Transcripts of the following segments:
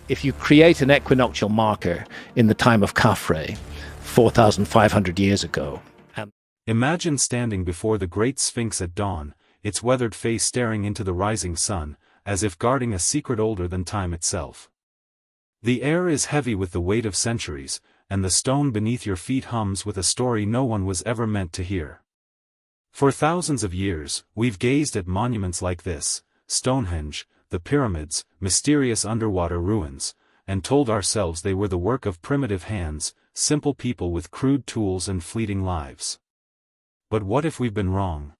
if you create an equinoctial marker in the time of Khafre, 4,500 years ago. Imagine standing before the Great Sphinx at dawn, its weathered face staring into the rising sun, as if guarding a secret older than time itself. The air is heavy with the weight of centuries, and the stone beneath your feet hums with a story no one was ever meant to hear. For thousands of years, we've gazed at monuments like this, Stonehenge, the pyramids, mysterious underwater ruins, and told ourselves they were the work of primitive hands, simple people with crude tools and fleeting lives. But what if we've been wrong?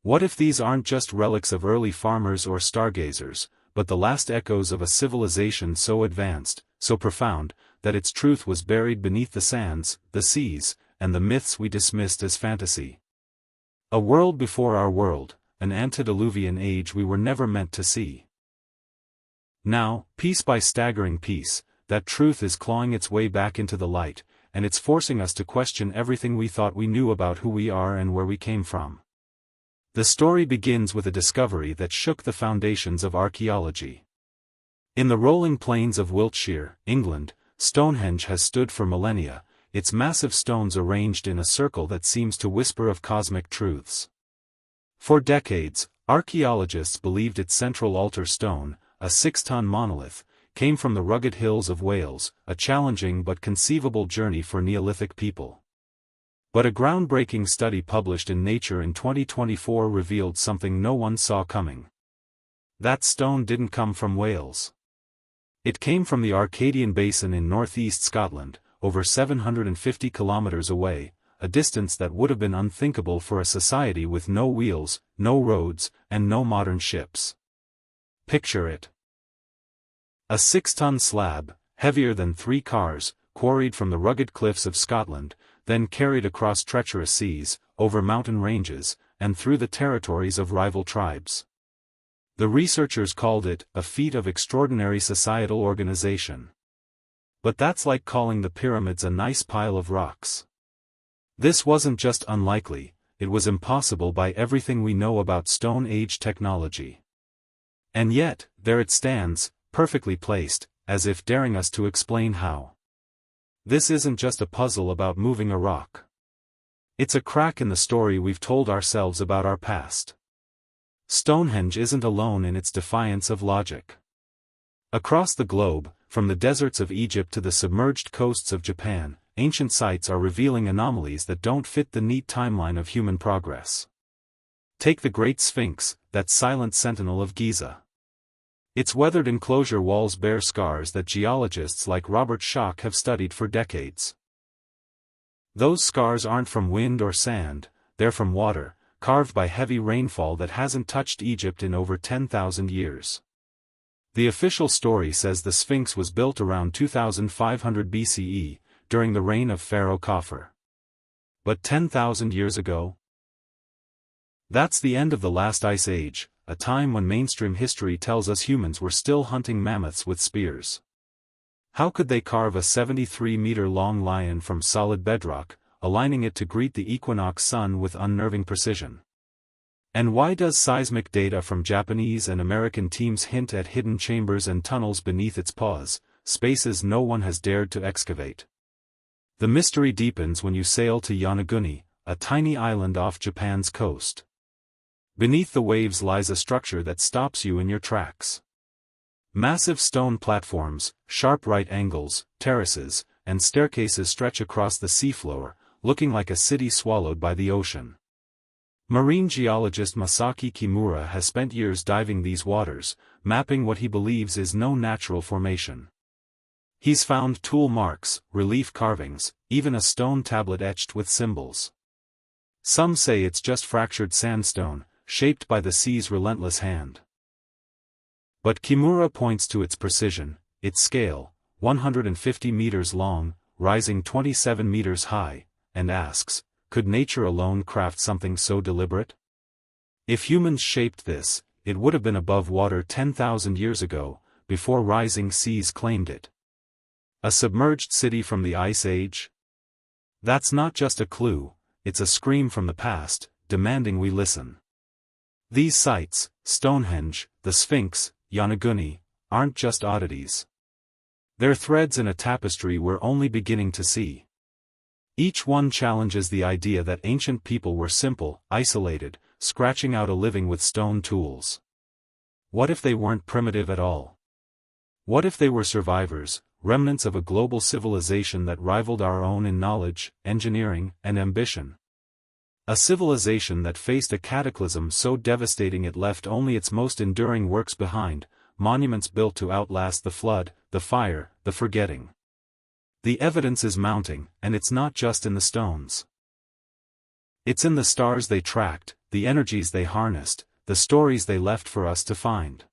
What if these aren't just relics of early farmers or stargazers, but the last echoes of a civilization so advanced, so profound, that its truth was buried beneath the sands, the seas, and the myths we dismissed as fantasy? A world before our world, an antediluvian age we were never meant to see. Now, piece by staggering piece, that truth is clawing its way back into the light, and it's forcing us to question everything we thought we knew about who we are and where we came from. The story begins with a discovery that shook the foundations of archaeology. In the rolling plains of Wiltshire, England, Stonehenge has stood for millennia, its massive stones arranged in a circle that seems to whisper of cosmic truths. For decades, archaeologists believed its central altar stone, a 6-ton monolith, came from the rugged hills of Wales, a challenging but conceivable journey for Neolithic people. But a groundbreaking study published in Nature in 2024 revealed something no one saw coming. That stone didn't come from Wales. It came from the Arcadian Basin in northeast Scotland, over 750 kilometers away, a distance that would have been unthinkable for a society with no wheels, no roads, and no modern ships. Picture it. A 6-ton slab, heavier than 3 cars, quarried from the rugged cliffs of Scotland, then carried across treacherous seas, over mountain ranges, and through the territories of rival tribes. The researchers called it a feat of extraordinary societal organization. But that's like calling the pyramids a nice pile of rocks. This wasn't just unlikely, it was impossible by everything we know about Stone Age technology. And yet, there it stands, perfectly placed, as if daring us to explain how. This isn't just a puzzle about moving a rock. It's a crack in the story we've told ourselves about our past. Stonehenge isn't alone in its defiance of logic. Across the globe, from the deserts of Egypt to the submerged coasts of Japan, ancient sites are revealing anomalies that don't fit the neat timeline of human progress. Take the Great Sphinx, that silent sentinel of Giza. Its weathered enclosure walls bear scars that geologists like Robert Schoch have studied for decades. Those scars aren't from wind or sand, they're from water, carved by heavy rainfall that hasn't touched Egypt in over 10,000 years. The official story says the Sphinx was built around 2500 BCE, during the reign of Pharaoh Khafre. But 10,000 years ago? That's the end of the last ice age, a time when mainstream history tells us humans were still hunting mammoths with spears. How could they carve a 73-meter-long lion from solid bedrock, aligning it to greet the equinox sun with unnerving precision? And why does seismic data from Japanese and American teams hint at hidden chambers and tunnels beneath its paws, spaces no one has dared to excavate? The mystery deepens when you sail to Yonaguni, a tiny island off Japan's coast. Beneath the waves lies a structure that stops you in your tracks. Massive stone platforms, sharp right angles, terraces, and staircases stretch across the seafloor, looking like a city swallowed by the ocean. Marine geologist Masaki Kimura has spent years diving these waters, mapping what he believes is no natural formation. He's found tool marks, relief carvings, even a stone tablet etched with symbols. Some say it's just fractured sandstone, shaped by the sea's relentless hand. But Kimura points to its precision, its scale, 150 meters long, rising 27 meters high, and asks, could nature alone craft something so deliberate? If humans shaped this, it would have been above water 10,000 years ago, before rising seas claimed it. A submerged city from the Ice Age? That's not just a clue, it's a scream from the past, demanding we listen. These sites, Stonehenge, the Sphinx, Yonaguni, aren't just oddities. Their threads in a tapestry we're only beginning to see. Each one challenges the idea that ancient people were simple, isolated, scratching out a living with stone tools. What if they weren't primitive at all? What if they were survivors, remnants of a global civilization that rivaled our own in knowledge, engineering, and ambition? A civilization that faced a cataclysm so devastating it left only its most enduring works behind, monuments built to outlast the flood, the fire, the forgetting. The evidence is mounting, and it's not just in the stones. It's in the stars they tracked, the energies they harnessed, the stories they left for us to find.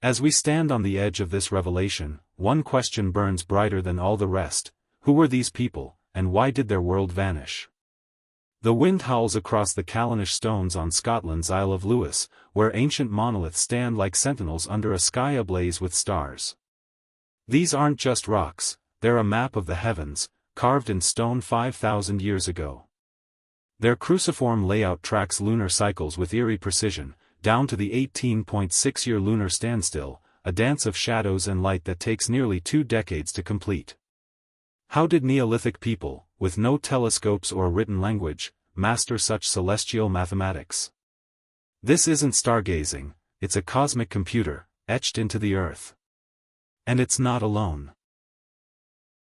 As we stand on the edge of this revelation, one question burns brighter than all the rest: who were these people, and why did their world vanish? The wind howls across the Callanish stones on Scotland's Isle of Lewis, where ancient monoliths stand like sentinels under a sky ablaze with stars. These aren't just rocks, they're a map of the heavens, carved in stone 5,000 years ago. Their cruciform layout tracks lunar cycles with eerie precision, down to the 18.6-year lunar standstill, a dance of shadows and light that takes nearly 2 decades to complete. How did Neolithic people, with no telescopes or written language, master such celestial mathematics? This isn't stargazing, it's a cosmic computer, etched into the earth. And it's not alone.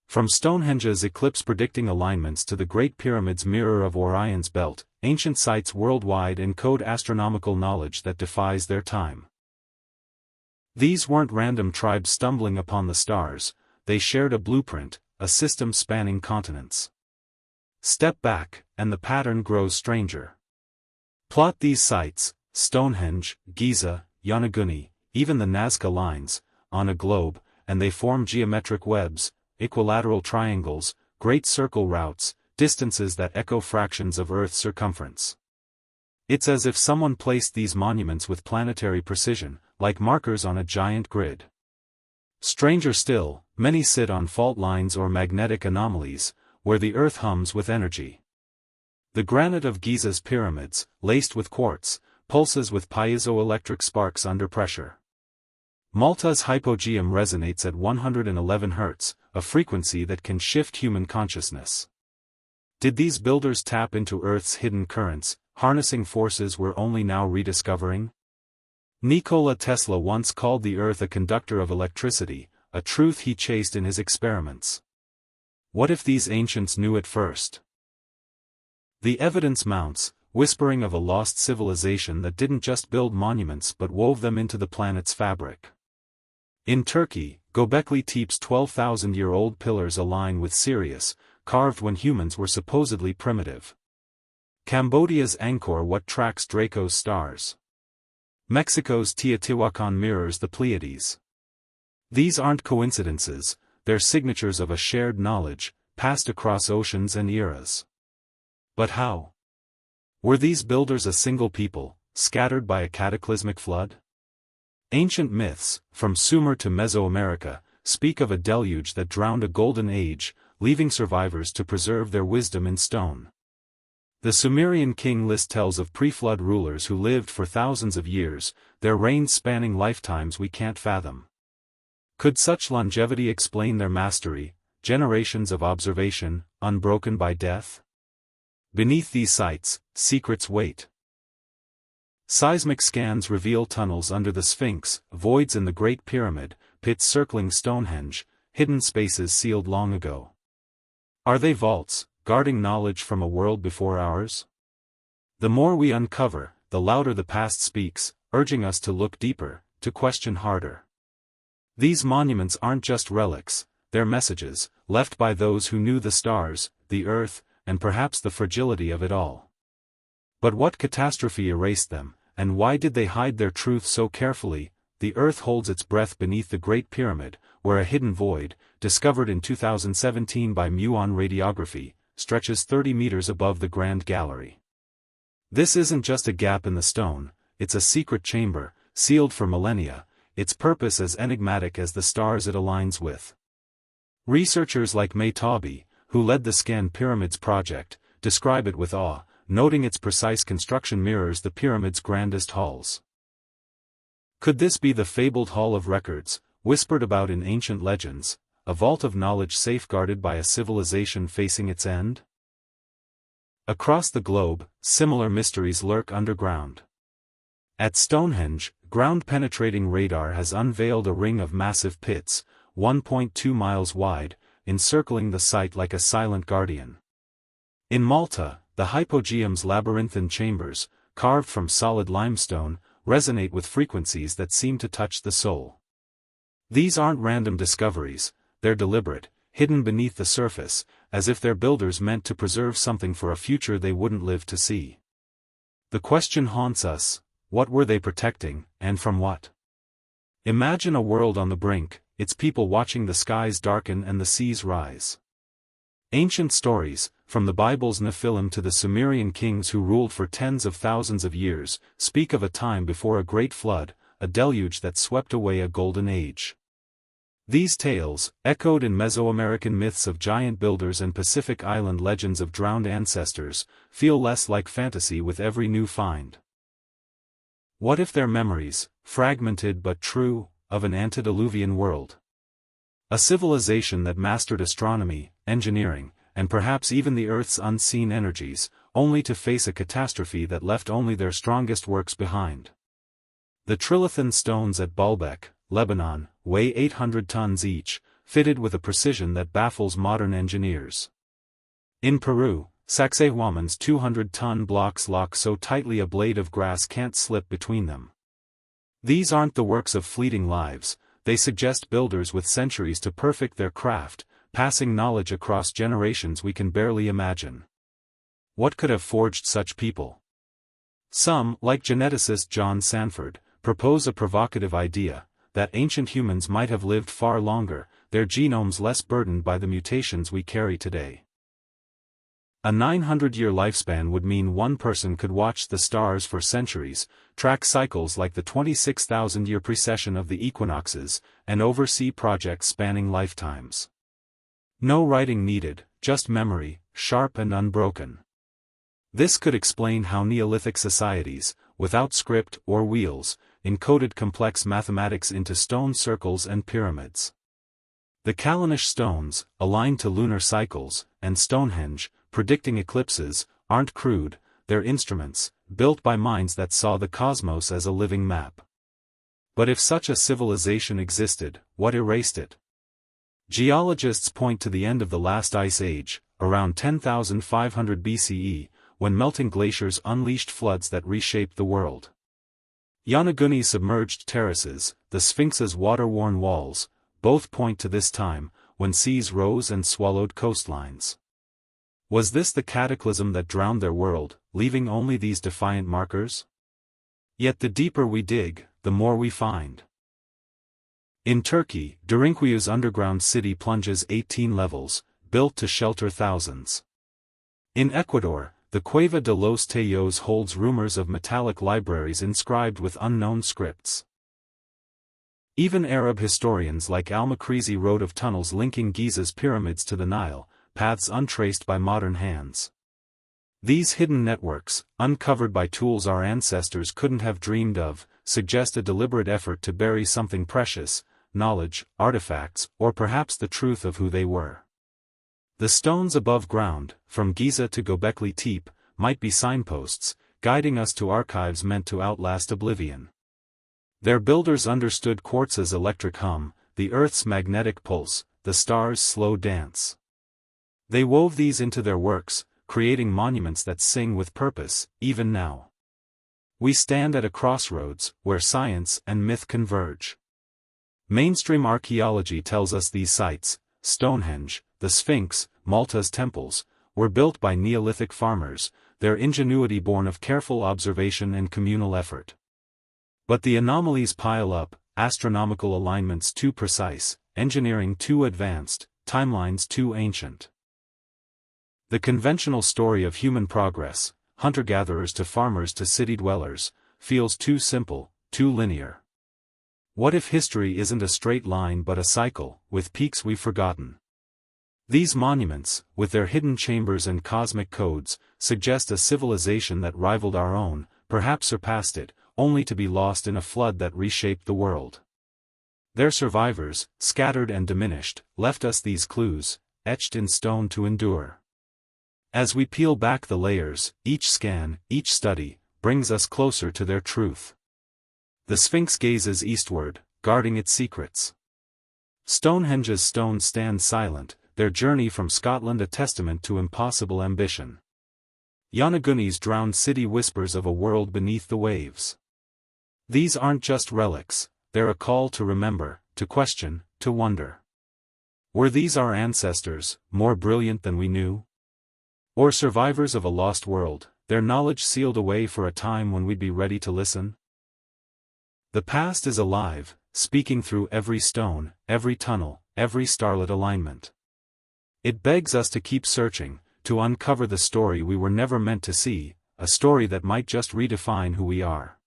From Stonehenge's eclipse predicting alignments to the Great Pyramid's mirror of Orion's belt, ancient sites worldwide encode astronomical knowledge that defies their time. These weren't random tribes stumbling upon the stars, they shared a blueprint, a system spanning continents. Step back, and the pattern grows stranger. Plot these sites, Stonehenge, Giza, Yonaguni, even the Nazca lines, on a globe, and they form geometric webs, equilateral triangles, great circle routes, distances that echo fractions of Earth's circumference. It's as if someone placed these monuments with planetary precision, like markers on a giant grid. Stranger still, many sit on fault lines or magnetic anomalies, where the Earth hums with energy. The granite of Giza's pyramids, laced with quartz, pulses with piezoelectric sparks under pressure. Malta's hypogeum resonates at 111 Hz, a frequency that can shift human consciousness. Did these builders tap into Earth's hidden currents, harnessing forces we're only now rediscovering? Nikola Tesla once called the Earth a conductor of electricity, a truth he chased in his experiments. What if these ancients knew it first? The evidence mounts, whispering of a lost civilization that didn't just build monuments but wove them into the planet's fabric. In Turkey, Göbekli Tepe's 12,000-year-old pillars align with Sirius, carved when humans were supposedly primitive. Cambodia's Angkor Wat tracks Draco's stars. Mexico's Teotihuacan mirrors the Pleiades. These aren't coincidences, they're signatures of a shared knowledge, passed across oceans and eras. But how? Were these builders a single people, scattered by a cataclysmic flood? Ancient myths, from Sumer to Mesoamerica, speak of a deluge that drowned a golden age, leaving survivors to preserve their wisdom in stone. The Sumerian king list tells of pre-flood rulers who lived for thousands of years, their reigns spanning lifetimes we can't fathom. Could such longevity explain their mastery, generations of observation, unbroken by death? Beneath these sites, secrets wait. Seismic scans reveal tunnels under the Sphinx, voids in the Great Pyramid, pits circling Stonehenge, hidden spaces sealed long ago. Are they vaults, guarding knowledge from a world before ours? The more we uncover, the louder the past speaks, urging us to look deeper, to question harder. These monuments aren't just relics, they're messages, left by those who knew the stars, the earth, and perhaps the fragility of it all. But what catastrophe erased them, and why did they hide their truth so carefully? The earth holds its breath beneath the Great Pyramid, where a hidden void, discovered in 2017 by muon radiography, stretches 30 meters above the Grand Gallery. This isn't just a gap in the stone, it's a secret chamber, sealed for millennia, its purpose as enigmatic as the stars it aligns with. Researchers like May Taube, who led the Scan Pyramids project, describe it with awe, noting its precise construction mirrors the pyramid's grandest halls. Could this be the fabled Hall of Records, whispered about in ancient legends, a vault of knowledge safeguarded by a civilization facing its end? Across the globe, similar mysteries lurk underground. At Stonehenge, ground-penetrating radar has unveiled a ring of massive pits, 1.2 miles wide, encircling the site like a silent guardian. In Malta, the hypogeum's labyrinthine chambers, carved from solid limestone, resonate with frequencies that seem to touch the soul. These aren't random discoveries, they're deliberate, hidden beneath the surface, as if their builders meant to preserve something for a future they wouldn't live to see. The question haunts us: what were they protecting, and from what? Imagine a world on the brink, its people watching the skies darken and the seas rise. Ancient stories, from the Bible's Nephilim to the Sumerian kings who ruled for tens of thousands of years, speak of a time before a great flood, a deluge that swept away a golden age. These tales, echoed in Mesoamerican myths of giant builders and Pacific Island legends of drowned ancestors, feel less like fantasy with every new find. What if they're memories, fragmented but true, of an antediluvian world? A civilization that mastered astronomy, engineering, and perhaps even the Earth's unseen energies, only to face a catastrophe that left only their strongest works behind. The trilithon stones at Baalbek, Lebanon, weigh 800 tons each, fitted with a precision that baffles modern engineers. In Peru, Sacsayhuaman's 200-ton blocks lock so tightly a blade of grass can't slip between them. These aren't the works of fleeting lives, they suggest builders with centuries to perfect their craft, passing knowledge across generations we can barely imagine. What could have forged such people? Some, like geneticist John Sanford, propose a provocative idea: that ancient humans might have lived far longer, their genomes less burdened by the mutations we carry today. A 900-year lifespan would mean one person could watch the stars for centuries, track cycles like the 26,000-year precession of the equinoxes, and oversee projects spanning lifetimes. No writing needed, just memory, sharp and unbroken. This could explain how Neolithic societies, without script or wheels, encoded complex mathematics into stone circles and pyramids. The Callanish stones, aligned to lunar cycles, and Stonehenge, predicting eclipses, aren't crude, they're instruments, built by minds that saw the cosmos as a living map. But if such a civilization existed, what erased it? Geologists point to the end of the last ice age, around 10,500 BCE, when melting glaciers unleashed floods that reshaped the world. Yonaguni's submerged terraces, the Sphinx's water-worn walls, both point to this time, when seas rose and swallowed coastlines. Was this the cataclysm that drowned their world, leaving only these defiant markers? Yet the deeper we dig, the more we find. In Turkey, Derinku유's underground city plunges 18 levels, built to shelter thousands. In Ecuador, the Cueva de los Tellos holds rumors of metallic libraries inscribed with unknown scripts. Even Arab historians like al-Makrizi wrote of tunnels linking Giza's pyramids to the Nile, paths untraced by modern hands. These hidden networks, uncovered by tools our ancestors couldn't have dreamed of, suggest a deliberate effort to bury something precious: knowledge, artifacts, or perhaps the truth of who they were. The stones above ground, from Giza to Göbekli Tepe, might be signposts, guiding us to archives meant to outlast oblivion. Their builders understood quartz's electric hum, the Earth's magnetic pulse, the stars' slow dance. They wove these into their works, creating monuments that sing with purpose, even now. We stand at a crossroads, where science and myth converge. Mainstream archaeology tells us these sites, Stonehenge, the Sphinx, Malta's temples, were built by Neolithic farmers, their ingenuity born of careful observation and communal effort. But the anomalies pile up: astronomical alignments too precise, engineering too advanced, timelines too ancient. The conventional story of human progress, hunter-gatherers to farmers to city dwellers, feels too simple, too linear. What if history isn't a straight line but a cycle, with peaks we've forgotten? These monuments, with their hidden chambers and cosmic codes, suggest a civilization that rivaled our own, perhaps surpassed it, only to be lost in a flood that reshaped the world. Their survivors, scattered and diminished, left us these clues, etched in stone to endure. As we peel back the layers, each scan, each study, brings us closer to their truth. The Sphinx gazes eastward, guarding its secrets. Stonehenge's stones stand silent, their journey from Scotland a testament to impossible ambition. Yonaguni's drowned city whispers of a world beneath the waves. These aren't just relics, they're a call to remember, to question, to wonder. Were these our ancestors, more brilliant than we knew? Or survivors of a lost world, their knowledge sealed away for a time when we'd be ready to listen? The past is alive, speaking through every stone, every tunnel, every starlit alignment. It begs us to keep searching, to uncover the story we were never meant to see, a story that might just redefine who we are.